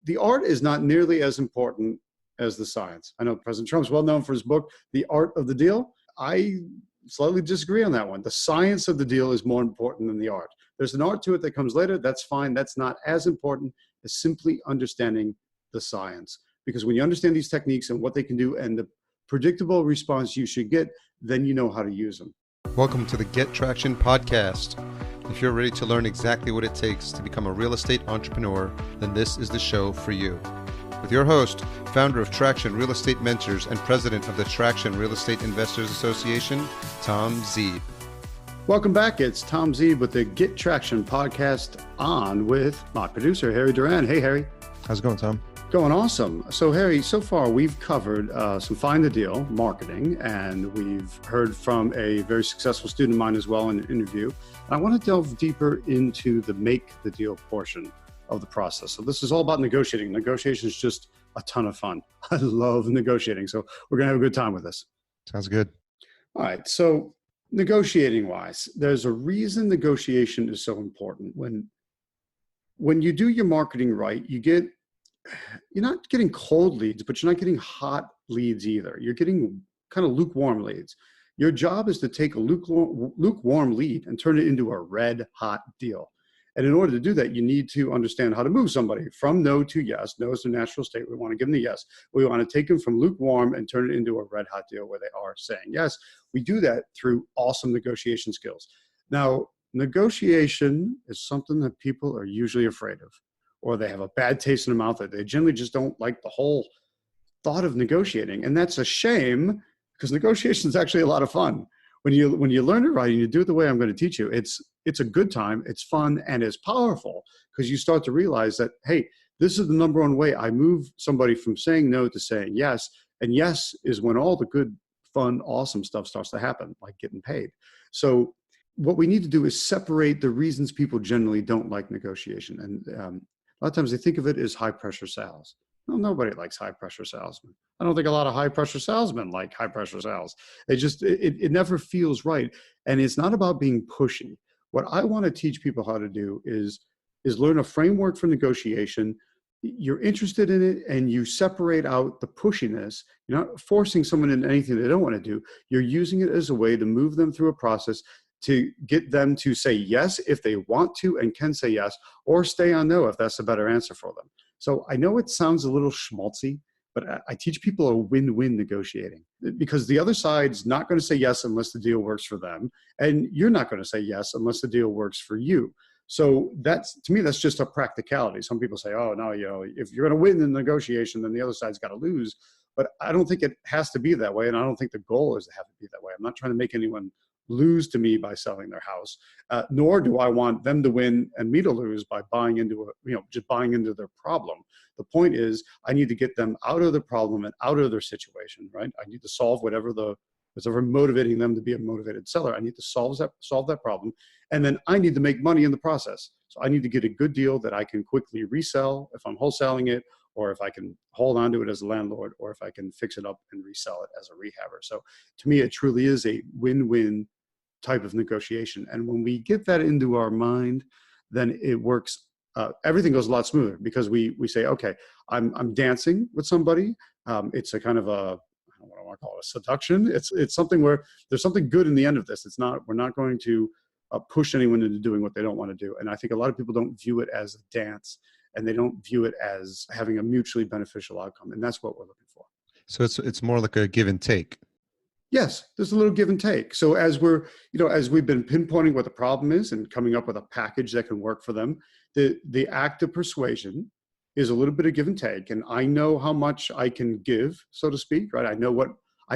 the art is not nearly as important as the science. I know President Trump's well known for his book, The Art of the Deal. I slightly disagree on that one. The science of the deal is more important than the art. There's an art to it that comes later. That's fine. That's not as important as simply understanding the science. Because when you understand these techniques and what they can do and the predictable response you should get, then you know how to use them. Welcome to the Get Traction podcast. If you're ready to learn exactly what it takes to become a real estate entrepreneur, then this is the show for you. With your host, founder of Traction Real Estate Mentors and president of the Traction Real Estate Investors Association, Tom Zeeb. Welcome back. It's Tom Zeeb with the Get Traction podcast on with my producer, Harry Duran. Hey, Harry. How's it going, Tom? Going awesome. So, Harry, so far we've covered some Find the Deal marketing, and we've heard from a very successful student of mine as well in an interview. And I want to delve deeper into the Make the Deal portion of the process. So this is all about negotiating. Negotiation is just a ton of fun. I love negotiating. So we're going to have a good time with this. Sounds good. All right. So negotiating wise, there's a reason negotiation is so important. When you do your marketing right, you're not getting cold leads, but you're not getting hot leads either. You're getting kind of lukewarm leads. Your job is to take a lukewarm lead and turn it into a red hot deal. And in order to do that, you need to understand how to move somebody from no to yes. No is the natural state. We want to give them the yes. We want to take them from lukewarm and turn it into a red hot deal where they are saying yes. We do that through awesome negotiation skills. Now, negotiation is something that people are usually afraid of, or they have a bad taste in their mouth. They generally just don't like the whole thought of negotiating. And that's a shame, because negotiation is actually a lot of fun. When you learn it right and you do it the way I'm going to teach you, it's a good time, it's fun, and it's powerful, because you start to realize that, hey, this is the number one way I move somebody from saying no to saying yes. And yes is when all the good, fun, awesome stuff starts to happen, like getting paid. So what we need to do is separate the reasons people generally don't like negotiation. And a lot of times they think of it as high-pressure sales. Well, nobody likes high-pressure salesmen. I don't think a lot of high-pressure salesmen like high-pressure sales. It never feels right. And it's not about being pushy. What I want to teach people how to do is learn a framework for negotiation. You're interested in it, and you separate out the pushiness. You're not forcing someone into anything they don't want to do. You're using it as a way to move them through a process to get them to say yes if they want to and can say yes, or stay on no if that's a better answer for them. So I know it sounds a little schmaltzy, but I teach people a win-win negotiating, because the other side's not going to say yes unless the deal works for them. And you're not going to say yes unless the deal works for you. So to me, that's just a practicality. Some people say, oh, no, if you're going to win the negotiation, then the other side's got to lose. But I don't think it has to be that way. And I don't think the goal is to have it be that way. I'm not trying to make anyone lose to me by selling their house, nor do I want them to win and me to lose by buying into just buying into their problem. The point is, I need to get them out of the problem and out of their situation, right? I need to solve whatever motivating them to be a motivated seller. I need to solve that problem, and then I need to make money in the process. So I need to get a good deal that I can quickly resell if I'm wholesaling it, or if I can hold on to it as a landlord, or if I can fix it up and resell it as a rehabber. So to me, it truly is a win-win type of negotiation. And when we get that into our mind, then it works. Everything goes a lot smoother, because we say, okay, I'm dancing with somebody. It's a kind of I don't know what I want to call it, a seduction. It's something where there's something good in the end of this. We're not going to push anyone into doing what they don't want to do. And I think a lot of people don't view it as a dance, and they don't view it as having a mutually beneficial outcome. And that's what we're looking for. So it's more like a give and take. Yes, there's a little give and take. So as we've been pinpointing what the problem is and coming up with a package that can work for them, the act of persuasion is a little bit of give and take. And I know how much I can give, so to speak, right? I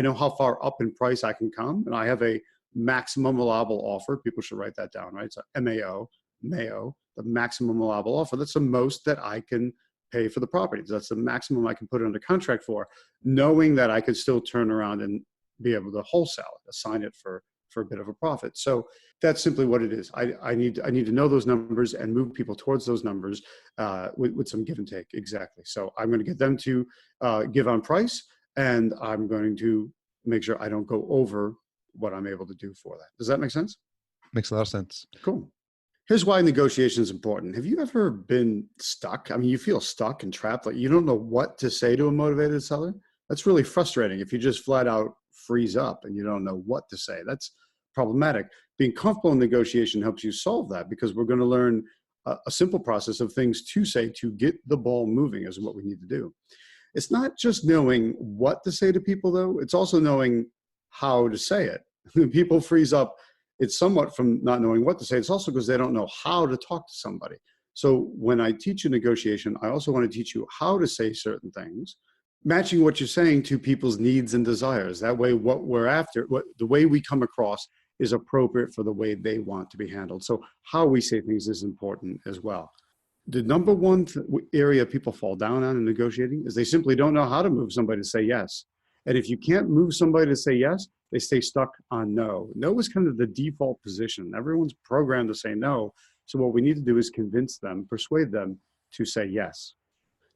know how far up in price I can come, and I have a maximum allowable offer. People should write that down, right? It's a MAO, the maximum allowable offer. That's the most that I can pay for the property. That's the maximum I can put it under contract for, knowing that I could still turn around and be able to wholesale it, assign it for a bit of a profit. So that's simply what it is. I need to know those numbers and move people towards those numbers with some give and take. Exactly. So I'm going to get them to give on price, and I'm going to make sure I don't go over what I'm able to do for that. Does that make sense? Makes a lot of sense. Cool. Here's why negotiation is important. Have you ever been stuck? I mean, you feel stuck and trapped, like you don't know what to say to a motivated seller. That's really frustrating. If you just flat out freeze up and you don't know what to say, that's problematic. Being comfortable in negotiation helps you solve that, because we're going to learn a simple process of things to say to get the ball moving is what we need to do. It's not just knowing what to say to people, though. It's also knowing how to say it. People freeze up. It's somewhat from not knowing what to say. It's also because they don't know how to talk to somebody. So when I teach you negotiation, I also want to teach you how to say certain things, matching what you're saying to people's needs and desires. That way, what we're after, the way we come across is appropriate for the way they want to be handled. So how we say things is important as well. The number one area people fall down on in negotiating is they simply don't know how to move somebody to say yes. And if you can't move somebody to say yes, they stay stuck on no. No is kind of the default position. Everyone's programmed to say no. So what we need to do is convince them, persuade them to say yes.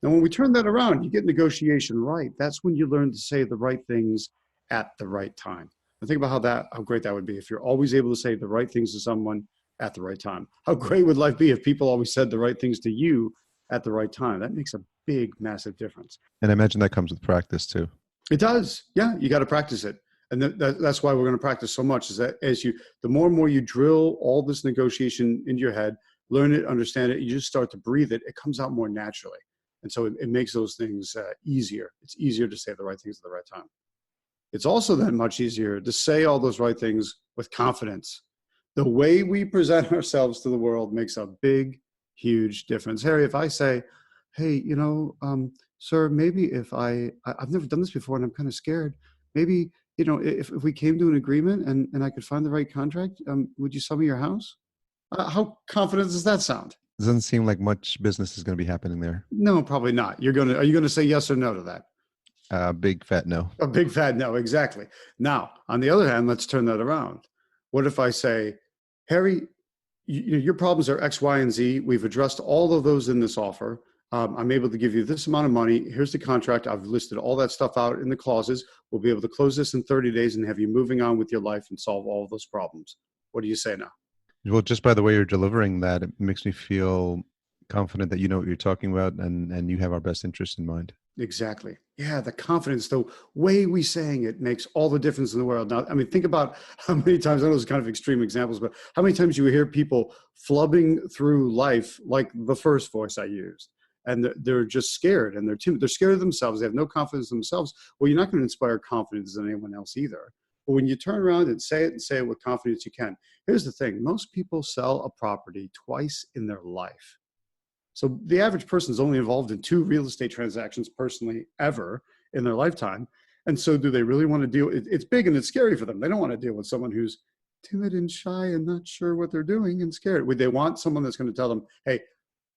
Now, when we turn that around, you get negotiation right. That's when you learn to say the right things at the right time. And think about how great that would be if you're always able to say the right things to someone at the right time. How great would life be if people always said the right things to you at the right time? That makes a big, massive difference. And I imagine that comes with practice too. It does. Yeah, you got to practice it. And that's why we're going to practice so much, is that the more and more you drill all this negotiation into your head, learn it, understand it, you just start to breathe it, it comes out more naturally. And so it makes those things easier. It's easier to say the right things at the right time. It's also then much easier to say all those right things with confidence. The way we present ourselves to the world makes a big, huge difference. Harry, if I say, hey, sir, maybe if I've never done this before and I'm kind of scared, maybe, if we came to an agreement and I could find the right contract, would you sell me your house? How confident does that sound? Doesn't seem like much business is going to be happening there. No, probably not. Are you going to say yes or no to that? Big fat no. A big fat no, exactly. Now, on the other hand, let's turn that around. What if I say, Harry, your problems are X, Y, and Z. We've addressed all of those in this offer. I'm able to give you this amount of money. Here's the contract. I've listed all that stuff out in the clauses. We'll be able to close this in 30 days and have you moving on with your life and solve all of those problems. What do you say now? Well, just by the way you're delivering that, it makes me feel confident that you know what you're talking about and you have our best interest in mind. Exactly. Yeah, the confidence, the way we saying it makes all the difference in the world. Now, I mean, think about how many times, I know those are kind of extreme examples, but how many times you hear people flubbing through life like the first voice I used, and they're just scared and they're timid. They're scared of themselves. They have no confidence in themselves. Well, you're not going to inspire confidence in anyone else either. But when you turn around and say it with confidence you can. Here's the thing. Most people sell a property twice in their life. So the average person is only involved in 2 real estate transactions personally ever in their lifetime. And so do they really want to deal? It's big and it's scary for them. They don't want to deal with someone who's timid and shy and not sure what they're doing and scared. Would they want someone that's going to tell them, hey,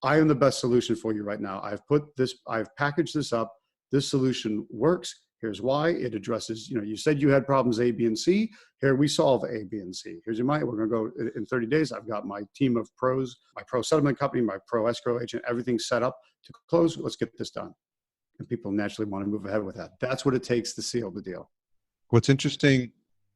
I am the best solution for you right now. I've packaged this up. This solution works. Here's why. It addresses, you said you had problems A, B, and C. Here we solve A, B, and C. Here's your money. We're going to go in 30 days. I've got my team of pros, my pro settlement company, my pro escrow agent, everything set up to close. Let's get this done. And people naturally want to move ahead with that. That's what it takes to seal the deal. What's interesting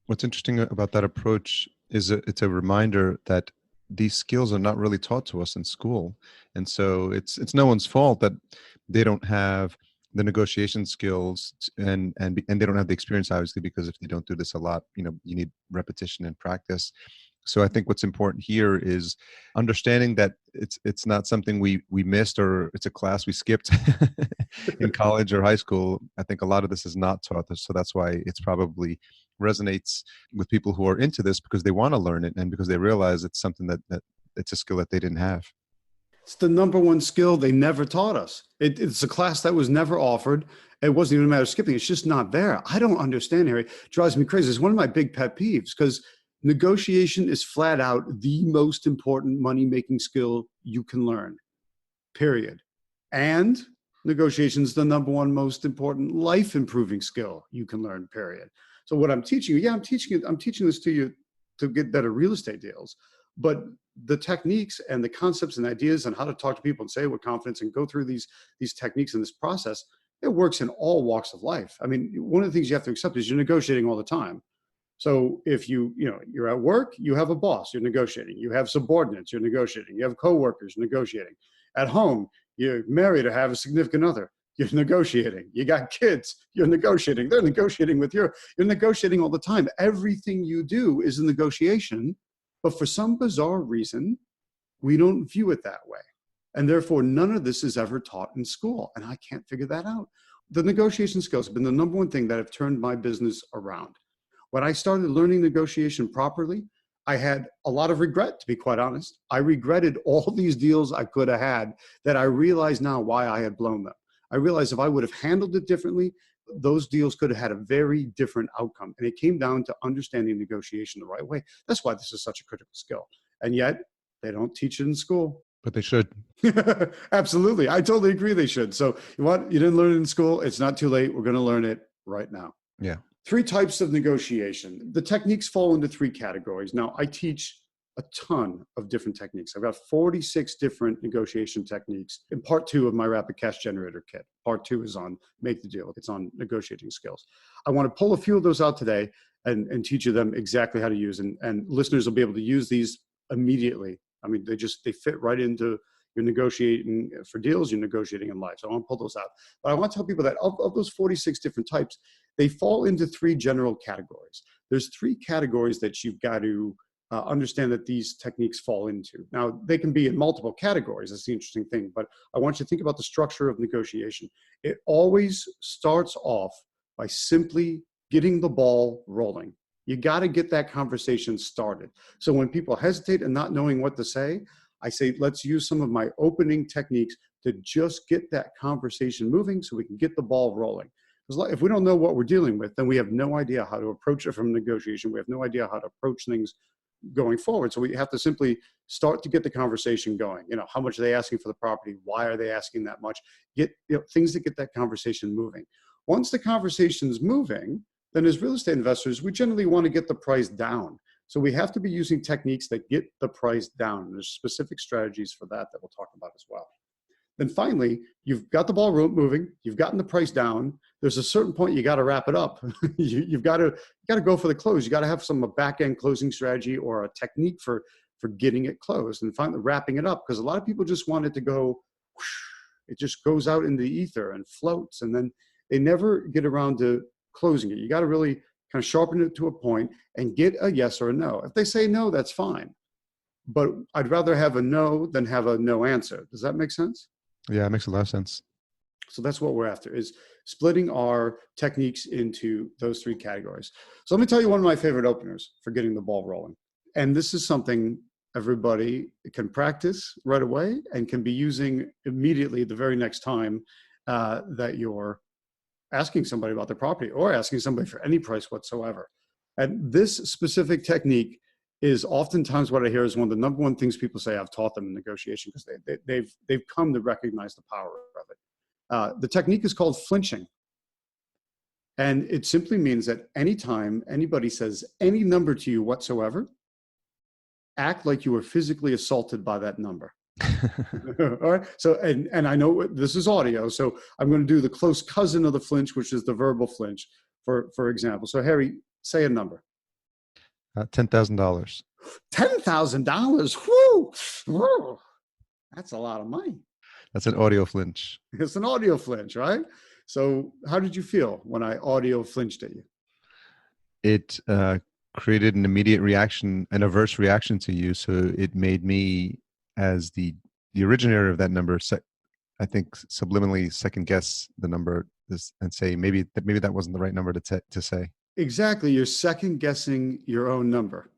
about that approach is it's a reminder that these skills are not really taught to us in school. And so it's no one's fault that they don't have the negotiation skills and they don't have the experience, obviously, because if they don't do this a lot, you need repetition and practice. So I think what's important here is understanding that it's not something we missed or it's a class we skipped in college or high school. I think a lot of this is not taught us. So that's why it's probably resonates with people who are into this because they want to learn it and because they realize it's something that it's a skill that they didn't have. It's the number one skill they never taught us. It's a class that was never offered. It wasn't even a matter of skipping. It's just not there. I don't understand, Harry. It drives me crazy. It's one of my big pet peeves because negotiation is flat out the most important money-making skill you can learn, period. And negotiation is the number one most important life-improving skill you can learn, period. So what I'm teaching you, I'm teaching this to you to get better real estate deals. But the techniques and the concepts and ideas on how to talk to people and say it with confidence and go through these techniques in this process, it works in all walks of life. I mean, one of the things you have to accept is you're negotiating all the time. So if you're at work, you have a boss, you're negotiating. You have subordinates, you're negotiating. You have coworkers, negotiating. At home, you're married or have a significant other, you're negotiating. You got kids, you're negotiating. They're negotiating with you. You're negotiating all the time. Everything you do is a negotiation, but for some bizarre reason, we don't view it that way. And therefore, none of this is ever taught in school. And I can't figure that out. The negotiation skills have been the number one thing that have turned my business around. When I started learning negotiation properly, I had a lot of regret, to be quite honest. I regretted all these deals I could have had that I realize now why I had blown them. I realized if I would have handled it differently, those deals could have had a very different outcome. And it came down to understanding negotiation the right way. That's why this is such a critical skill. And yet, they don't teach it in school. But they should. Absolutely. I totally agree they should. So you didn't learn it in school. It's not too late. We're going to learn it right now. Yeah. 3 types of negotiation. The techniques fall into 3 categories. Now, I teach a ton of different techniques. I've got 46 different negotiation techniques in part 2 of my rapid cash generator kit. Part 2 is on make the deal. It's on negotiating skills. I want to pull a few of those out today and teach you them exactly how to use. And listeners will be able to use these immediately. I mean, they fit right into you're negotiating for deals, you're negotiating in life. So I want to pull those out. But I want to tell people that of those 46 different types, they fall into 3 general categories. There's 3 categories that you've got to understand that these techniques fall into. Now, they can be in multiple categories. That's the interesting thing. But I want you to think about the structure of negotiation. It always starts off by simply getting the ball rolling. You got to get that conversation started. So when people hesitate and not knowing what to say, I say, let's use some of my opening techniques to just get that conversation moving so we can get the ball rolling. Because if we don't know what we're dealing with, then we have no idea how to approach it from negotiation. We have no idea how to approach things going forward. So we have to simply start to get the conversation going. How much are they asking for the property? Why are they asking that much? Get things that get that conversation moving. Once the conversation's moving, then as real estate investors, we generally want to get the price down. So we have to be using techniques that get the price down. And there's specific strategies for that we'll talk about as well. Then finally, you've got the ball moving, you've gotten the price down. There's a certain point you got to wrap it up. You've got to go for the close. You got to have some back-end closing strategy or a technique for getting it closed and finally wrapping it up. Because a lot of people just want it to go, whoosh, it just goes out in the ether and floats. And then they never get around to closing it. You got to really kind of sharpen it to a point and get a yes or a no. If they say no, that's fine. But I'd rather have a no than have a no answer. Does that make sense? Yeah, it makes a lot of sense. So that's what we're after, is splitting our techniques into those 3 categories. So let me tell you one of my favorite openers for getting the ball rolling. And this is something everybody can practice right away and can be using immediately the very next time that you're asking somebody about their property or asking somebody for any price whatsoever. And this specific technique is oftentimes what I hear is one of the number one things people say I've taught them in negotiation, because they've come to recognize the power of it. The technique is called flinching. And it simply means that anytime anybody says any number to you whatsoever, act like you were physically assaulted by that number. All right. So, and I know this is audio, so I'm going to do the close cousin of the flinch, which is the verbal flinch, for example. So, Harry, say a number. $10,000. $10,000. Whoo! Whoa. That's a lot of money. That's an audio flinch. It's an audio flinch, right? So, how did you feel when I audio flinched at you? It created an immediate reaction, an adverse reaction to you. So it made me, as the originator of that number, I think subliminally second guess the number and say maybe that wasn't the right number to say. Exactly. You're second guessing your own number.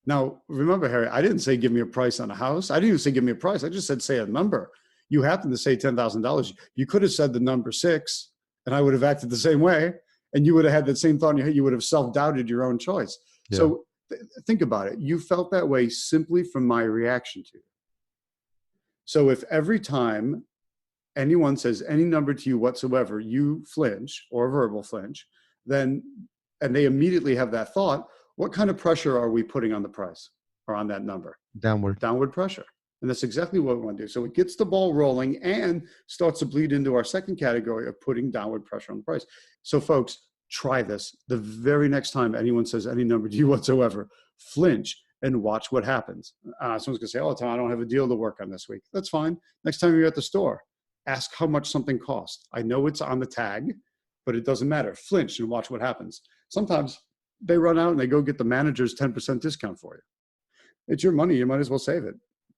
Now, remember, Harry, I didn't say give me a price on a house. I didn't even say give me a price. I just said say a number. You happened to say $10,000. You could have said the number 6, and I would have acted the same way, and you would have had that same thought in your head. You would have self-doubted your own choice. Yeah. So think about it. You felt that way simply from my reaction to you. So if every time anyone says any number to you whatsoever, you flinch or verbal flinch, then, and they immediately have that thought, what kind of pressure are we putting on the price or on that number? Downward pressure. And that's exactly what we want to do. So it gets the ball rolling and starts to bleed into our second category of putting downward pressure on the price. So folks, try this. The very next time anyone says any number to you whatsoever, flinch and watch what happens. Someone's going to say, oh, Tom, I don't have a deal to work on this week. That's fine. Next time you're at the store, ask how much something costs. I know it's on the tag, but it doesn't matter. Flinch and watch what happens. Sometimes they run out and they go get the manager's 10% discount for you. It's your money. You might as well save it.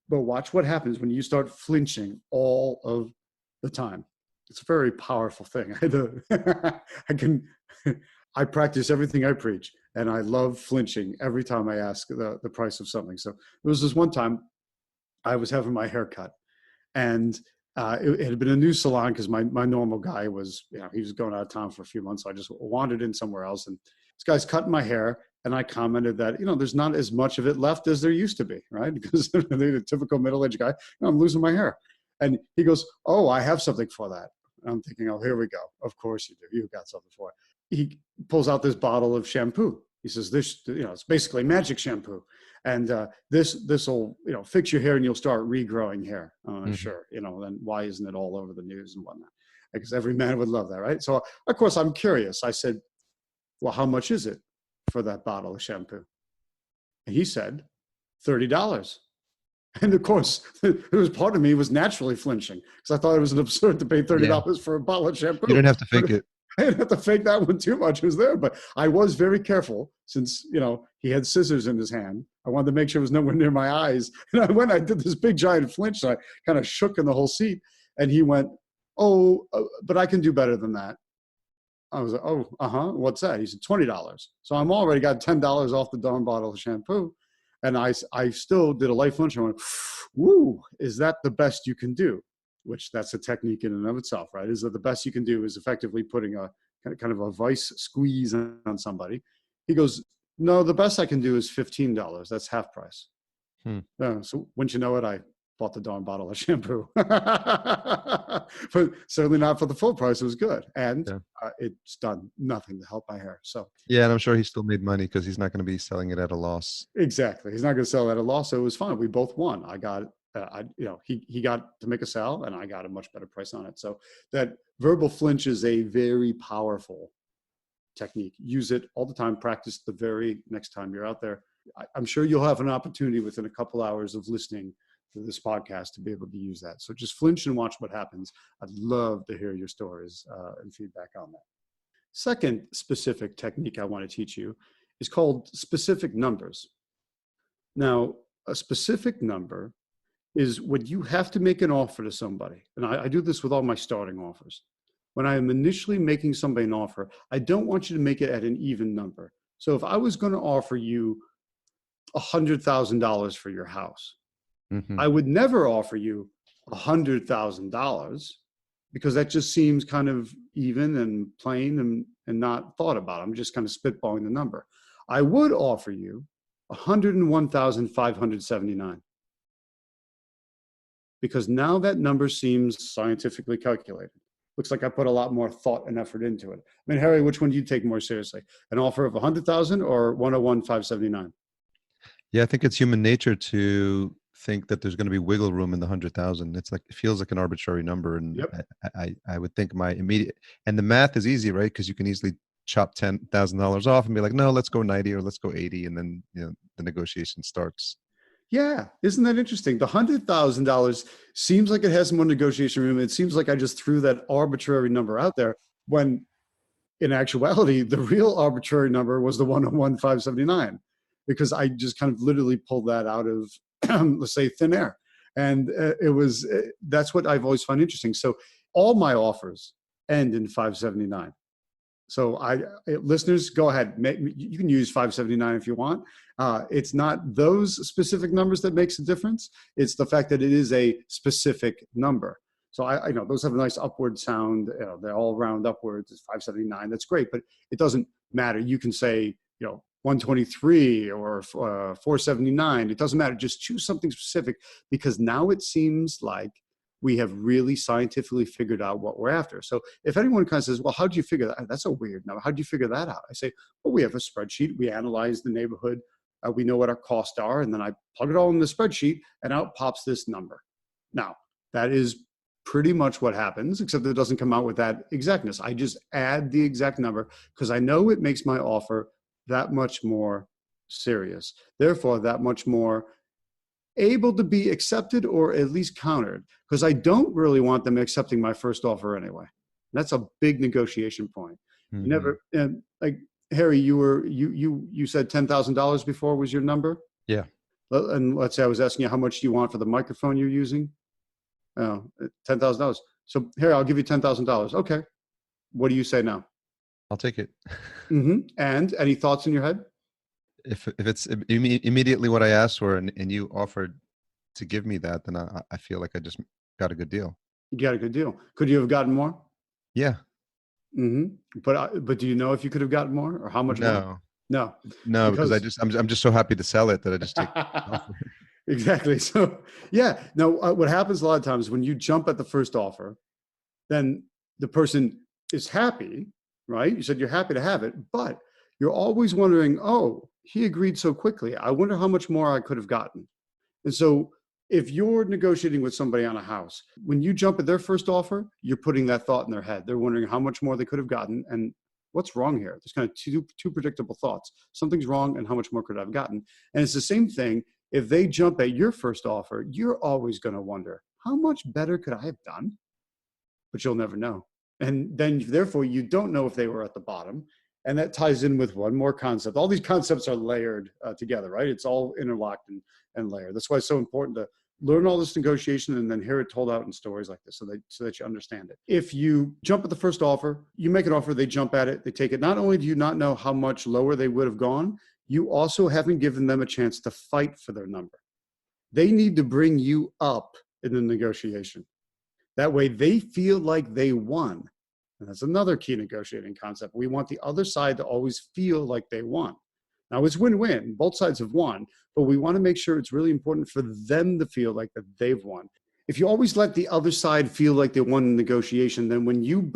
But watch what happens when you start flinching all of the time. It's a very powerful thing. I practice everything I preach, and I love flinching every time I ask the price of something. So there was this one time I was having my hair cut, and it had been a new salon because my normal guy was, he was going out of town for a few months. So I just wandered in somewhere else, and this guy's cutting my hair, and I commented that, there's not as much of it left as there used to be, right? Because the typical middle-aged guy, I'm losing my hair. And he goes, oh, I have something for that. And I'm thinking, oh, here we go. Of course you do. You've got something for it. He pulls out this bottle of shampoo. He says, this, it's basically magic shampoo. And this will, fix your hair and you'll start regrowing hair. Sure. Then why isn't it all over the news and whatnot? Because every man would love that, right? So, of course, I'm curious. I said, well, how much is it for that bottle of shampoo? And he said, $30. And of course, there was part of me was naturally flinching because I thought it was an absurd to pay $30 for a bottle of shampoo. You didn't have to fake it. I didn't have to fake that one too much. It was there, but I was very careful since, he had scissors in his hand. I wanted to make sure it was nowhere near my eyes. And I did this big giant flinch, so I kind of shook in the whole seat. And he went, but I can do better than that. I was like, what's that? He said, $20. So I'm already got $10 off the darn bottle of shampoo. And I still did a light flinch. I went, woo, is that the best you can do? Which that's a technique in and of itself, right? Is that the best you can do is effectively putting a kind of a vice squeeze on somebody. He goes, no, the best I can do is $15. That's half price. So wouldn't you know it, I bought the darn bottle of shampoo. But certainly not for the full price. It was good. And it's done nothing to help my hair. So yeah, and I'm sure he still made money because he's not going to be selling it at a loss. Exactly. He's not going to sell it at a loss. So it was fun. We both won. I got he got to make a sale and I got a much better price on it. So that verbal flinch is a very powerful technique. Use it all the time. Practice the very next time you're out there. I'm sure you'll have an opportunity within a couple hours of listening to this podcast to be able to use that. So just flinch and watch what happens. I'd love to hear your stories and feedback on that. Second specific technique I want to teach you is called specific numbers. Now, a specific number is when you have to make an offer to somebody. And I do this with all my starting offers. When I am initially making somebody an offer, I don't want you to make it at an even number. So if I was going to offer you $100,000 for your house, I would never offer you $100,000 because that just seems kind of even and plain and not thought about. I'm just kind of spitballing the number. I would offer you $101,579 because now that number seems scientifically calculated. Looks like I put a lot more thought and effort into it. I mean, Harry, which one do you take more seriously? An offer of 100,000 or 101,579? Yeah, I think it's human nature to think that there's going to be wiggle room in the 100,000. It's like, it feels like an arbitrary number. And yep. I would think my immediate, and the math is easy, right? Because you can easily chop $10,000 off and be like, no, let's go 90 or let's go 80. And then, the negotiation starts. Yeah. Isn't that interesting? The $100,000 seems like it has more negotiation room. It seems like I just threw that arbitrary number out there when in actuality, the real arbitrary number was the 101,579 because I just kind of literally pulled that out of, let's say, thin air. And that's what I've always found interesting. So all my offers end in 579. So listeners, go ahead. You can use 579 if you want. It's not those specific numbers that makes a difference. It's the fact that it is a specific number. So I know those have a nice upward sound. They're all round upwards. It's 579. That's great, but it doesn't matter. You can say, 123 or 479. It doesn't matter. Just choose something specific because now it seems like we have really scientifically figured out what we're after. So if anyone kind of says, well, how do you figure that? That's a weird number. How do you figure that out? I say, well, we have a spreadsheet. We analyze the neighborhood. We know what our costs are. And then I plug it all in the spreadsheet and out pops this number. Now, that is pretty much what happens, except it doesn't come out with that exactness. I just add the exact number because I know it makes my offer that much more serious. Therefore, that much more able to be accepted or at least countered, because I don't really want them accepting my first offer anyway. That's a big negotiation point. You never, and like Harry, you said $10,000 before was your number. Yeah. And let's say I was asking you how much do you want for the microphone you're using. Oh, $10,000. So Harry, I'll give you $10,000. Okay. What do you say now? I'll take it. And any thoughts in your head? If it's immediately what I asked for and you offered to give me that, then I feel like I just got a good deal. You got a good deal. Could you have gotten more? Yeah. But do you know if you could have gotten more or how much more? No, because I'm just so happy to sell it that I just take Exactly. So yeah, no, what happens a lot of times when you jump at the first offer, then the person is happy, right? You said you're happy to have it, but you're always wondering, oh, he agreed so quickly. I wonder how much more I could have gotten. And so if you're negotiating with somebody on a house, when you jump at their first offer, you're putting that thought in their head. They're wondering how much more they could have gotten and what's wrong here. There's kind of two predictable thoughts. Something's wrong and how much more could I have gotten? And it's the same thing. If they jump at your first offer, you're always going to wonder, how much better could I have done? But you'll never know. And then therefore you don't know if they were at the bottom. And that ties in with one more concept. All these concepts are layered together, right? It's all interlocked and layered. That's why it's so important to learn all this negotiation and then hear it told out in stories like this so that you understand it. If you jump at the first offer, you make an offer, they jump at it, they take it. Not only do you not know how much lower they would have gone, you also haven't given them a chance to fight for their number. They need to bring you up in the negotiation. That way they feel like they won. And that's another key negotiating concept. We want the other side to always feel like they won. Now it's win-win, both sides have won, but we want to make sure it's really important for them to feel like that they've won. If you always let the other side feel like they won the negotiation, then when you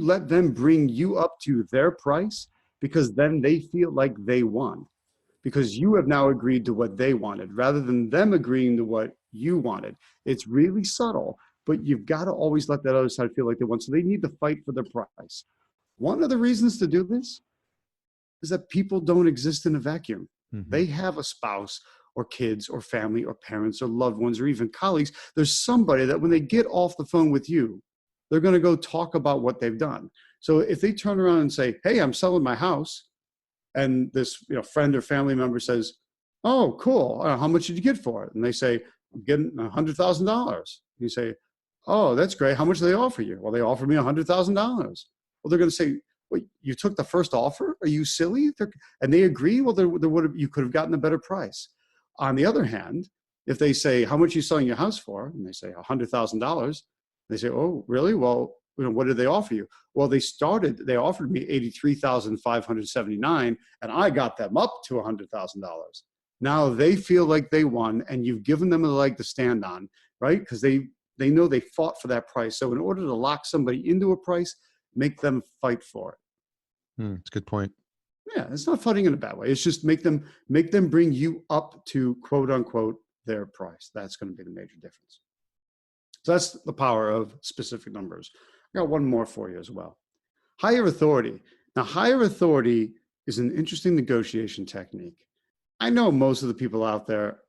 let them bring you up to their price, because then they feel like they won, because you have now agreed to what they wanted rather than them agreeing to what you wanted. It's really subtle, but you've got to always let that other side feel like they won. So they need to fight for their price. One of the reasons to do this is that people don't exist in a vacuum. They have a spouse or kids or family or parents or loved ones or even colleagues. There's somebody that when they get off the phone with you, they're going to go talk about what they've done. So if they turn around and say, hey, I'm selling my house, and this friend or family member says, oh, cool, how much did you get for it? And they say, I'm getting $100,000. You say, oh, that's great. How much do they offer you? Well, they offered me $100,000. Well, they're going to say, wait, you took the first offer? Are you silly? And they agree? Well, you could have gotten a better price. On the other hand, if they say, how much are you selling your house for? And they say $100,000. They say, oh, really? Well, what did they offer you? Well, they offered me $83,579, and I got them up to $100,000. Now they feel like they won, and you've given them a leg to stand on, right? Because they know they fought for that price. So in order to lock somebody into a price, make them fight for it. That's a good point. Yeah, it's not fighting in a bad way. It's just make them bring you up to quote unquote their price. That's going to be the major difference. So that's the power of specific numbers. I got one more for you as well. Higher authority. Now, higher authority is an interesting negotiation technique. I know most of the people out there,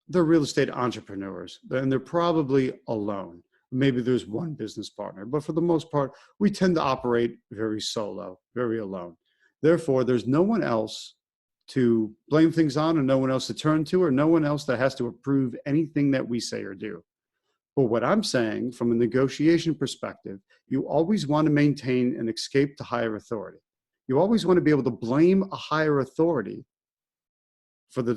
they're real estate entrepreneurs, and they're probably alone. Maybe there's one business partner, but for the most part, we tend to operate very solo, very alone. Therefore, there's no one else to blame things on, or no one else to turn to, or no one else that has to approve anything that we say or do. But what I'm saying from a negotiation perspective, you always want to maintain an escape to higher authority. You always want to be able to blame a higher authority for the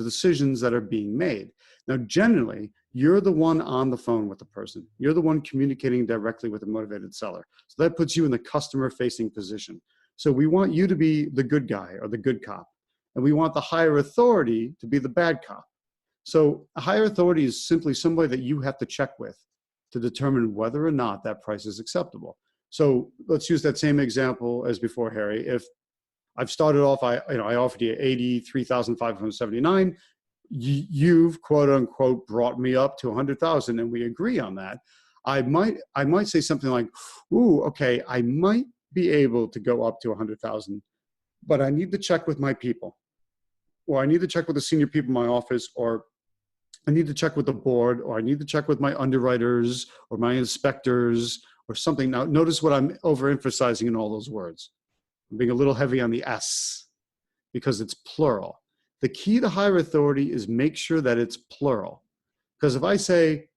decisions that are being made. Now, generally, you're the one on the phone with the person. You're the one communicating directly with a motivated seller. So that puts you in the customer-facing position. So we want you to be the good guy or the good cop, and we want the higher authority to be the bad cop. So a higher authority is simply somebody that you have to check with to determine whether or not that price is acceptable. So let's use that same example as before, Harry. If I've started off, I offered you $83,579. You've quote unquote brought me up to $100,000, and we agree on that. I might say something like, ooh, okay, I might be able to go up to 100,000, but I need to check with my people, or I need to check with the senior people in my office, or I need to check with the board, or I need to check with my underwriters or my inspectors or something. Now, notice what I'm overemphasizing in all those words. I'm being a little heavy on the S because it's plural. The key to higher authority is make sure that it's plural. Because if I say,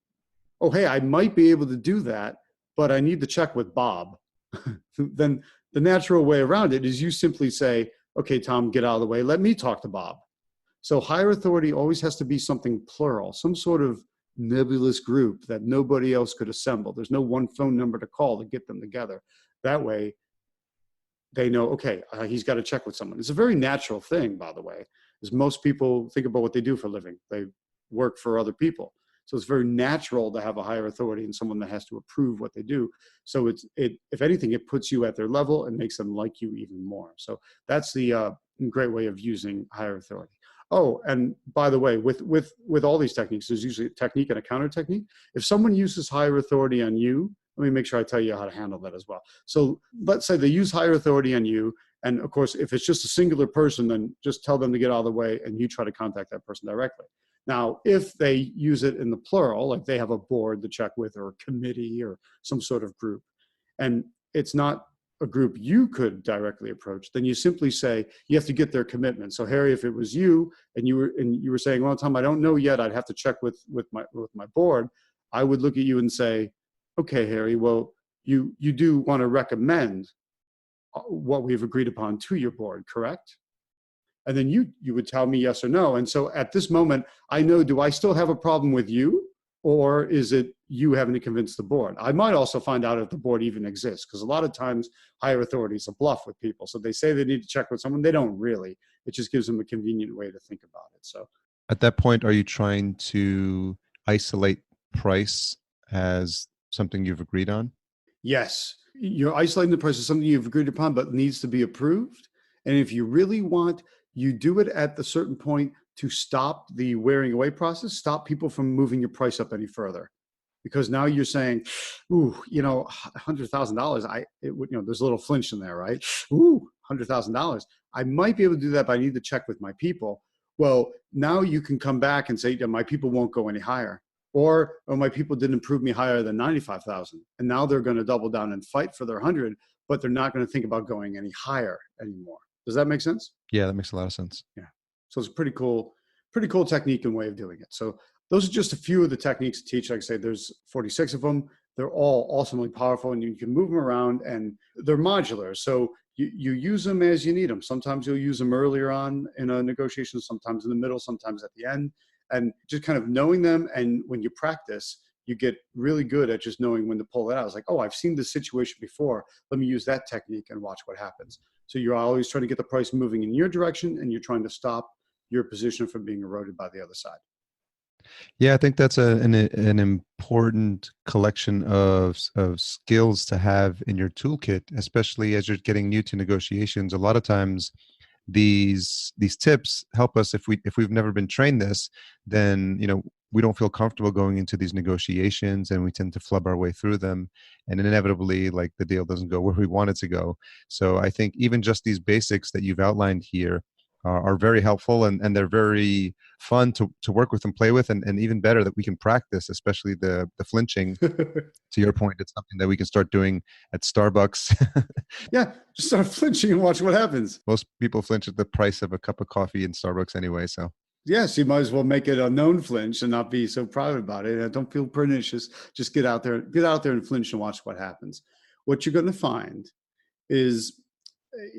oh, hey, I might be able to do that, but I need to check with Bob, then the natural way around it is you simply say, okay, Tom, get out of the way. Let me talk to Bob. So higher authority always has to be something plural, some sort of nebulous group that nobody else could assemble. There's no one phone number to call to get them together. That way, they know, okay, he's got to check with someone. It's a very natural thing, by the way, as most people think about what they do for a living. They work for other people. So it's very natural to have a higher authority and someone that has to approve what they do. So if anything, it puts you at their level and makes them like you even more. So that's the great way of using higher authority. Oh, and by the way, with all these techniques, there's usually a technique and a counter technique. If someone uses higher authority on you, let me make sure I tell you how to handle that as well. So let's say they use higher authority on you. And of course, if it's just a singular person, then just tell them to get out of the way and you try to contact that person directly. Now, if they use it in the plural, like they have a board to check with or a committee or some sort of group, and it's not a group you could directly approach, then you simply say, you have to get their commitment. So Harry, if it was you and you were saying, well, Tom, I don't know yet, I'd have to check with my board, I would look at you and say, okay, Harry, well, you do want to recommend what we've agreed upon to your board, correct? And then you would tell me yes or no. And so at this moment, I know, do I still have a problem with you? Or is it you having to convince the board? I might also find out if the board even exists, because a lot of times higher authority is a bluff with people. So they say they need to check with someone. They don't really. It just gives them a convenient way to think about it. So At that point, are you trying to isolate price as something you've agreed on? yes, you're isolating the price as something you've agreed upon, but needs to be approved. And if you really want, you do it at the certain point to stop the wearing away process, stop people from moving your price up any further. Because now you're saying, ooh, $100,000, there's a little flinch in there, right? Ooh, $100,000. I might be able to do that, but I need to check with my people. Well, now you can come back and say, yeah, my people won't go any higher. Or my people didn't approve me higher than 95,000. And now they're going to double down and fight for their 100, but they're not going to think about going any higher anymore. Does that make sense? Yeah, that makes a lot of sense. Yeah. So it's a pretty cool technique and way of doing it. So those are just a few of the techniques to teach. Like I say, there's 46 of them. They're all awesomely powerful and you can move them around and they're modular. So you use them as you need them. Sometimes you'll use them earlier on in a negotiation, sometimes in the middle, sometimes at the end. And just kind of knowing them. And when you practice, you get really good at just knowing when to pull it out. It's like, oh, I've seen this situation before. Let me use that technique and watch what happens. So you're always trying to get the price moving in your direction and you're trying to stop your position from being eroded by the other side. Yeah, I think that's an important collection of skills to have in your toolkit, especially as you're getting new to negotiations. A lot of times these tips help us if we've never been trained this, then we don't feel comfortable going into these negotiations and we tend to flub our way through them, and inevitably like the deal doesn't go where we want it to go. So I think even just these basics that you've outlined here are very helpful, and they're very fun to work with and play with, and even better that we can practice, especially the flinching. To your point, it's something that we can start doing at Starbucks. Yeah, just start flinching and watch what happens. Most people flinch at the price of a cup of coffee in Starbucks anyway, so. Yes, you might as well make it a known flinch and not be so proud about it. Don't feel pernicious. Just get out there and flinch and watch what happens. What you're going to find is,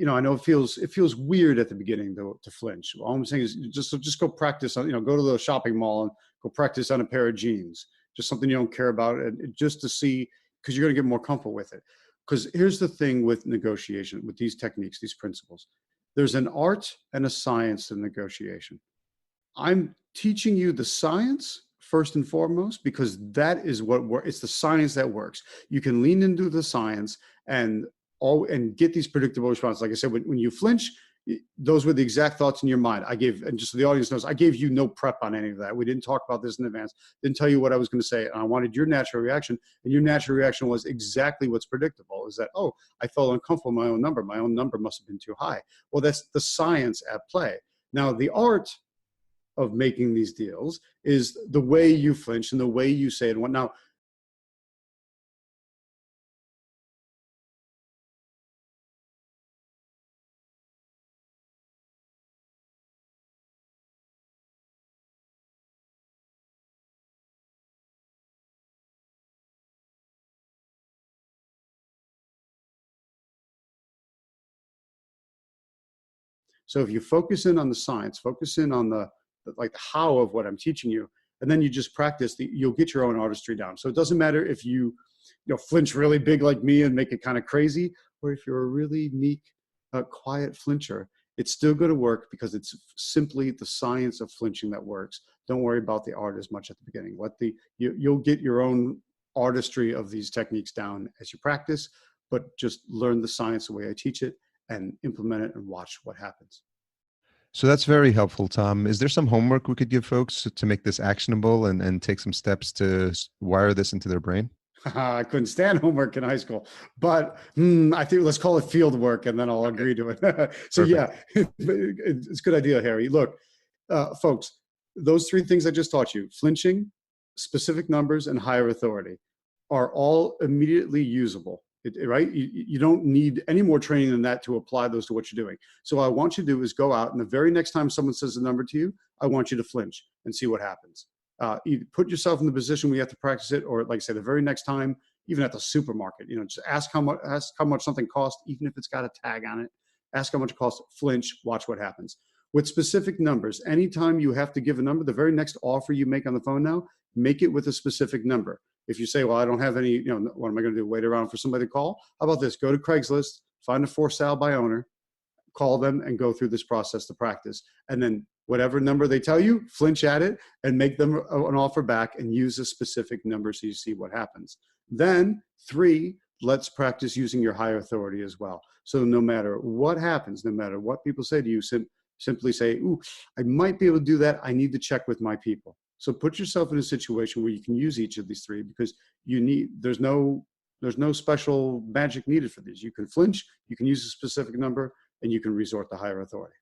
I know it feels weird at the beginning to flinch. All I'm saying is just go practice on, go to the shopping mall and go practice on a pair of jeans, just something you don't care about, and just to see, because you're going to get more comfortable with it. Because here's the thing with negotiation, with these techniques, these principles, there's an art and a science to negotiation. I'm teaching you the science first and foremost, because that is it's the science that works. You can lean into the science and get these predictable responses. Like I said, when you flinch, those were the exact thoughts in your mind. And just so the audience knows, I gave you no prep on any of that. We didn't talk about this in advance, didn't tell you what I was going to say. And I wanted your natural reaction. And your natural reaction was exactly what's predictable, is that, oh, I felt uncomfortable with my own number. My own number must have been too high. Well, that's the science at play. Now, the art of making these deals is the way you flinch and the way you say it. And what now, so if you focus in on the science, focus in on the like the how of what I'm teaching you, and then you just practice, you'll get your own artistry down. So it doesn't matter if you flinch really big like me and make it kind of crazy, or if you're a really meek, quiet flincher, it's still going to work because it's simply the science of flinching that works. Don't worry about the art as much at the beginning. You'll get your own artistry of these techniques down as you practice, but just learn the science the way I teach it and implement it and watch what happens. So that's very helpful, Tom. Is there some homework we could give folks to make this actionable and take some steps to wire this into their brain? I couldn't stand homework in high school, but I think let's call it field work, and then I'll agree to it. So yeah, it's a good idea, Harry. Look, folks, those three things I just taught you, flinching, specific numbers, and higher authority, are all immediately usable, right? You don't need any more training than that to apply those to what you're doing. So what I want you to do is go out, and the very next time someone says a number to you, I want you to flinch and see what happens. You put yourself in the position where you have to practice it, or like I say, the very next time, even at the supermarket, just ask how much something costs, even if it's got a tag on it. Ask how much it costs, flinch, watch what happens. With specific numbers, anytime you have to give a number, the very next offer you make on the phone now, make it with a specific number. If you say, well, I don't have any, what am I going to do? Wait around for somebody to call? How about this? Go to Craigslist, find a for sale by owner, call them, and go through this process to practice. And then whatever number they tell you, flinch at it and make them an offer back and use a specific number so you see what happens. Then 3, let's practice using your higher authority as well. So no matter what happens, no matter what people say to you, simply say, ooh, I might be able to do that. I need to check with my people. So put yourself in a situation where you can use each of these 3, because there's no special magic needed for these. You can flinch, you can use a specific number, and you can resort to higher authority.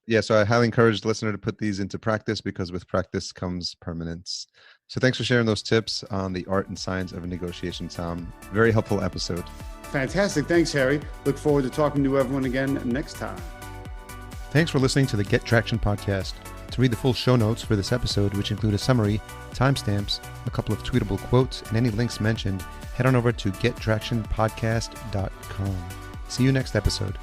Yeah, so I highly encourage the listener to put these into practice, because with practice comes permanence. So thanks for sharing those tips on the art and science of a negotiation, Tom. Very helpful episode. Fantastic. Thanks, Harry. Look forward to talking to everyone again next time. Thanks for listening to the Get Traction podcast. To read the full show notes for this episode, which include a summary, timestamps, a couple of tweetable quotes, and any links mentioned, head on over to gettractionpodcast.com. See you next episode.